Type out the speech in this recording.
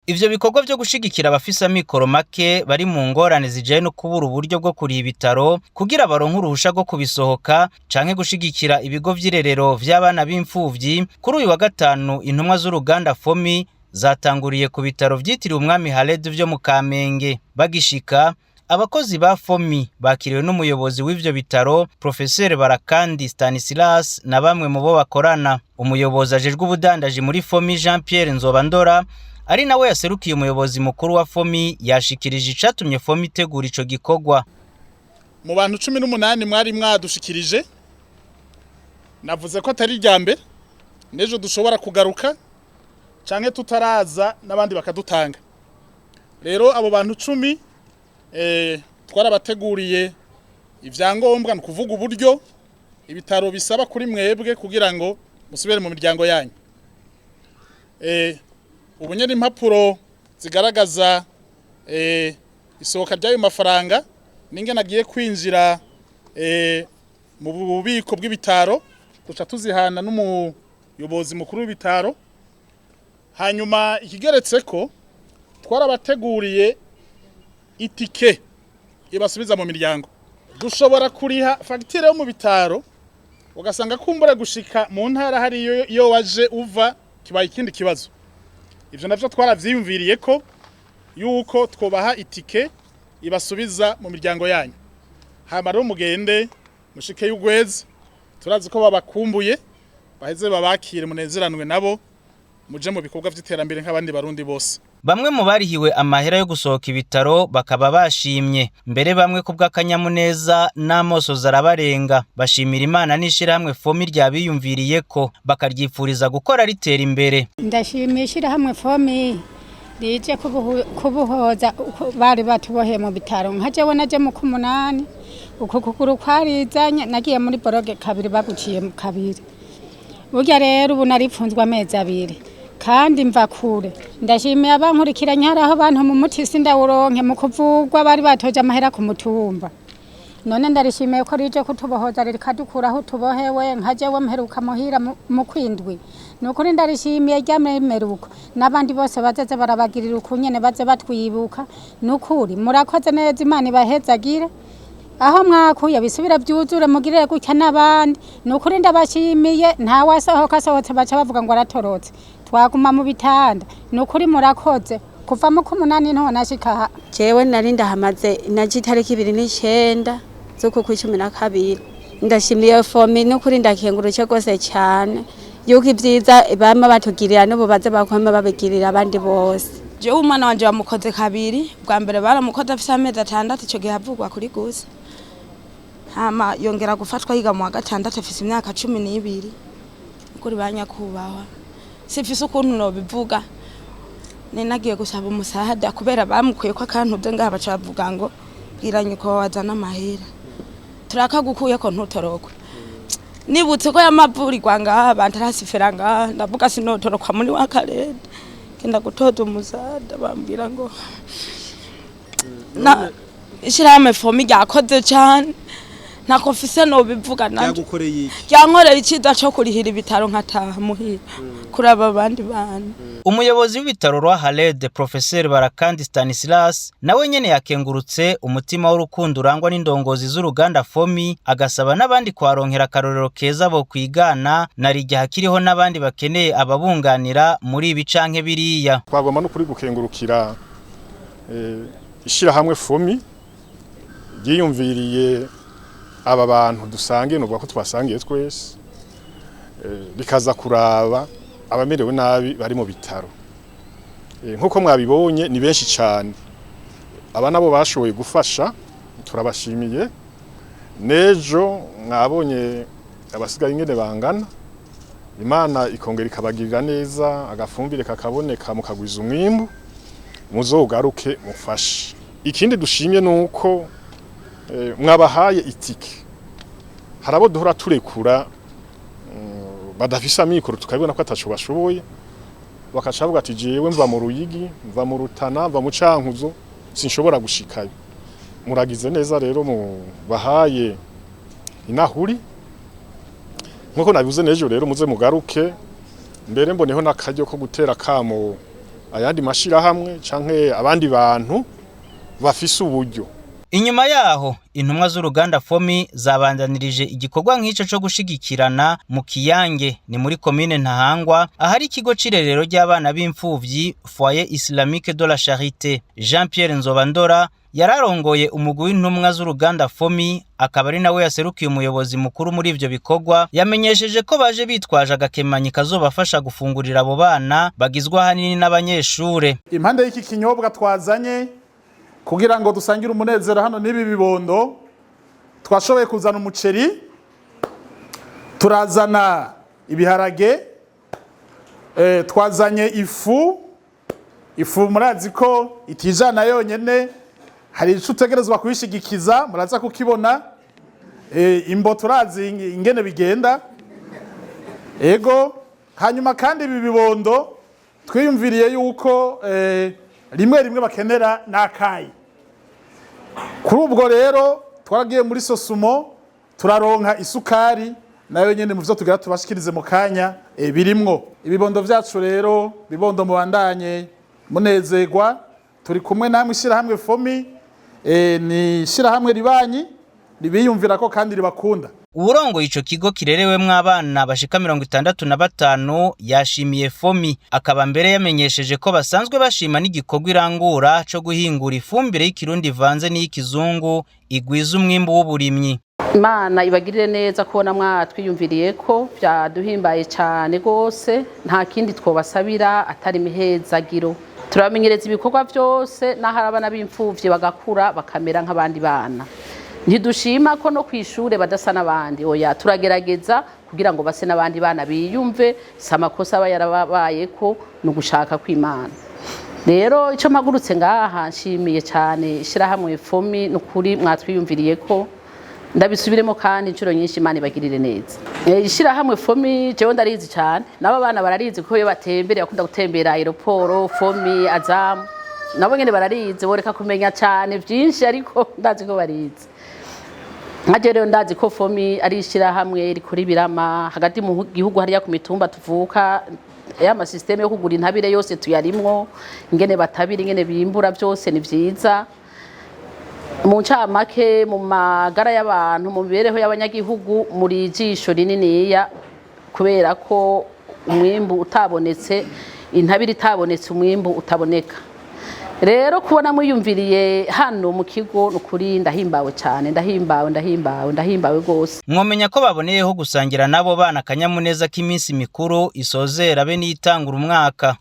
Ivyo bikorwa vyo gushigikira abafise amikoro make bari mu ngorane zijaye no kubura uburyo bwo kuriha ibitaro kugira baronke uruhusha rwo kubisohoka canke gushigikira ibigo vy'irerero vy'abana b'imfuvyi, kuri uyu wa gatanu intumwa z'uruganda FOMI zatanguriye ku bitaro vyitiriwe umwami Haled vyo mu Kamenge. Bagishika, abakozi ba FOMI bakiriwe n'umuyobozi w'ivyo bitaro Professeur Barakandi Stanislas na bamwe mu bo bakorana. Umuyobozi ajejwe ubudandaji muri FOMI Jean Pierre Nzobandora ari nawe yaserukiye umuyobozi mukuru wa FOMI yashikirije icatumye FOMI itegura ico gikorwa. Mu bantu 18 mwari mwadushikirije, navuze ko atari ryambe nejo dushobora kugaruka canke tutaraza n'abandi bakadutanga. Rero abo bantu 10 twarabateguriye ivyangombwa no kuvuga uburyo ibitaro bisaba kuri mwebwe kugira ngo musubire mu miryango yanyu. Ubunye n'impapuro zigaragaza isohoka ry'ayo mafaranga ninge nagiye kwinjira mu bubiko bw'ibitaro, duca tuzihana n'umuyobozi mukuru w'ibitaro. Hanyuma ikigeretse ko twarabateguriye itike ibasubiza mu miryango. Dushobora kuriha fagitire yo mu bitaro ugasanga kumbura gushika mu ntara hari iyo waje uva kibaye ikindi kibazo. Ivyo navyo twaravyiyumviriye ko yuko twobaha itike ibasubiza mu miryango yanyu. Hama rero mugende mushike y'ugwezi, turazi ko babakumbuye, baheze babakire munezeranwe nabo, muje mu bikorwa vy'iterambere nk'abandi barundi bose. Bamwe mu barihiwe amahera yo gusohoka ibitaro bakaba bashimye, mbere bamwe kubw'akanyamuneza n'amoso zarabarenga. Bashimira Imana n'ishirahamwe FOMI ryabiyumviriyeko bakaryifuriza gukora ritera imbere. Ndashimira ishirahamwe FOMI rije kubuhoza bari batuboheye mu bitaro. Nkajewe naje mu kumunani uko kuguru kwarizanye nagiye muri boroge kabiri baguciye mu kabiri. Burya rero ubu naripfunzwe amezi abiri. Kandi mva kure ndashimiye abankurikiranye hari aho abantu mu mutisi ndawuronke mu kuvugwa bari batoje amahera ku mutumba. None ndarishimiye ko rije kutubohoza rikadukuraho tubohewe nkajewe mperuka muhira mu kwindwi. Nukuri ndarishimiye ryamemeruka n'abandi bose bazaze barabagirira ukunyene baze batwibuka. Nukuri murakoze neza, Imana ibahezagire. Aho mwakuye bisubira byuzure mugirire gutya n'abandi. Nukuri ndabashimiye, nta wasohoka asohotse baca bavuga ngo aratorotse. Twaguma mu bitanda. Nukuri murakoze. Kuva mu kumunani nto nashika jewe nari ndahamaze naje itariki 29 z'uku kwa 12. Ndashimiye FOMI nukuri ndakenguruke gose cyane yuko ivyiza bama batugirira n'ubu baze bakwama babigirira abandi bose. Je umwana wanje bamukoze kabiri, bwa mbere baramukoze afise amezi 6 ico gihe havugwa kuri gusa. Hama yongera gufatwa yiga mu wa gatandatu afise imyaka 12. Kuri banyakubawa. Sifise ukuntu no bivuga. Nenagiye gusaba umusahada kubera bamukuye ko akantu byo ngaha baca bavuga ngo giranye ko wazana amahera. Turakagukuye ko ntutorokwe. Nibutse ko yamavurirwa ngaha bantarasifera ngaha ndavuga sinotorokwa muri wa Karede. Kenda gutoza umusahada bambira ngo na ishirahamwe FOMI ryakoze cyane. Nako mfise no bivuga nanje. Yagukoreye iki? Yankorera iciza cyo kurihira ibitaro nkataha muhira kuraba abandi bana. Umuyobozi w'ibitaro rwa Haled Professeur Barakandi Stanislas nawe nyene yakengurutse umutima w'urukundo urangwa n'indongozi z'uruganda FOMI, agasaba n'abandi kwaronkera akarorero keza bo kwigana narijya hakiriho n'abandi bakeneye ababunganira muri ibi canke biriya. Twagomba no kuri gukengurukira ishirahamwe FOMI ryiyumviriye aba bantu dusangiye n'ubwo ko twasangiye twese bikaza kuraba abamerewe nabi bari mu bitaro. Nkuko mwabibonye ni benshi cyane, aba nabo bashoboye gufasha, turabashimiye. Nejo mwabonye abasigaye ingene bangana, Imana ikongera ikabagirira neza, agafumbire kakaboneka mukagwiza umwimbu, muzogaruke mufashe. Ikindi dushimye nuko mwabahaye itike. Harabo duhora turekura badafisa mikoro tukabibona ko ataco bashoboye, bakaca bavuga ati jewe mva mu Ruyigi, mva mu Rutana, mva mu Cankuzo, sinshobora gushikayo. Muragize neza rero mu bahaye inahuri. Nkuko nabivuze nejo rero muze mugaruke, mbere mboneho nakaryo ko gutera kamo ayandi mashirahamwe canke abandi bantu bafise uburyo. Inyuma yaho intumwa z'uruganda FOMI zabandanirije igikorwa nk'ico co gushigikirana mu Kiyange ni muri commune Ntahangwa ahari ikigo cirerero ry'abana b'imfuvyi Foyer Islamique de la Charité. Jean-Pierre Nzobandora yararongoye umugwi w'intumwa z'uruganda FOMI akaba ari nawe yaserukiye umuyobozi mukuru muri ivyo bikorwa, yamenyesheje ko baje bitwaje agakemanyi kazobafasha gufungurira abo bana bagizwe ahanini n'abanyeshure. Impande y'iki kinyobwa twazanye kugira ngo dusangire umunezero hano n'ibi bibondo, twashoboye kuzana umuceri, turazana ibiharage, twazanye ifu murazi ko itijana yonyene, hari ico utegerezwa kuyishigikiza muraza kukibona, imbo turazi ingene bigenda, ego hanyuma kandi ibi bibondo twiyumviriye yuko rimwe bakenera n'akayi. Kuri ubwo rero twaragiye muri Sosumo turaronka isukari nayo nyene mu vyo tugira tubashikirize mu kanya birimwo. Ibibondo vyacu rero bibondo mubandanye munezerwa, turi kumwe namwe ishirahamwe FOMI, ni ishirahamwe ribanyi ribiyumvira ko kandi ribakunda. Uburongo ico kigo kirerewemwo abana bashika 65 yashimiye FOMI, akaba mbere yamenyesheje ko basanzwe bashima n'igikorwa irangura co guhingura ifumbire y'ikirundi ivanze n'iy'ikizungu igwiza umwimbu w'uburimyi. Imana ibagirire neza kubona mwatwiyumviriye ko byaduhimbaye cyane gose, nta kindi twobasabira atari imihezagiro. Turamenyereza ibikorwa byose n'ahari abana b'imfuvyi bagakura bakamera nk'abandi bana. Ntidushima ko no kwishure badasa n'abandi, oya turagerageza kugira ngo base n'abandi bana biyumve samakosa aba yarabaye ko no gushaka kw'Imana. Rero ico mpagurutse ngaha nshimiye cyane ishirahamwe FOMI n'ukuri mwatwiyumviriye ko ndabisubiremo kandi incuro nyinshi Imana ibagirire neza. Ishirahamwe FOMI jewe ndarizi cyane, nabo bana bararizi ko iyo batembera bakunda gutembera aeroport FOMI Azam, nabo nyene bararizi boreka kumenya cyane byinshi ariko ndazi ko barizi. Nkaje rero ndazi ko FOMI ari ishirahamwe rikora ibirama hagati mu gihugu hariya ku mitumba tuvuka, ya systeme yo kugura intabire yose tuyarimwo, ingene batabira ingene bimbura byose ni vyiza. Mu ncamake mu magara y'abantu mu mibereho y'abanyagihugu muri jisho rininiya, kubera ko umwimbu utabonetse, intabire itabonetse umwimbu utaboneka. Rero kubona mwiyumviriye hano mu kigo nukuri ndahimbawe cyane, ndahimbawe gose. Mwomenya ko baboneyeho gusangira nabo bana kanyamuneza k'iminsi mikuru isozera be n'itangura umwaka.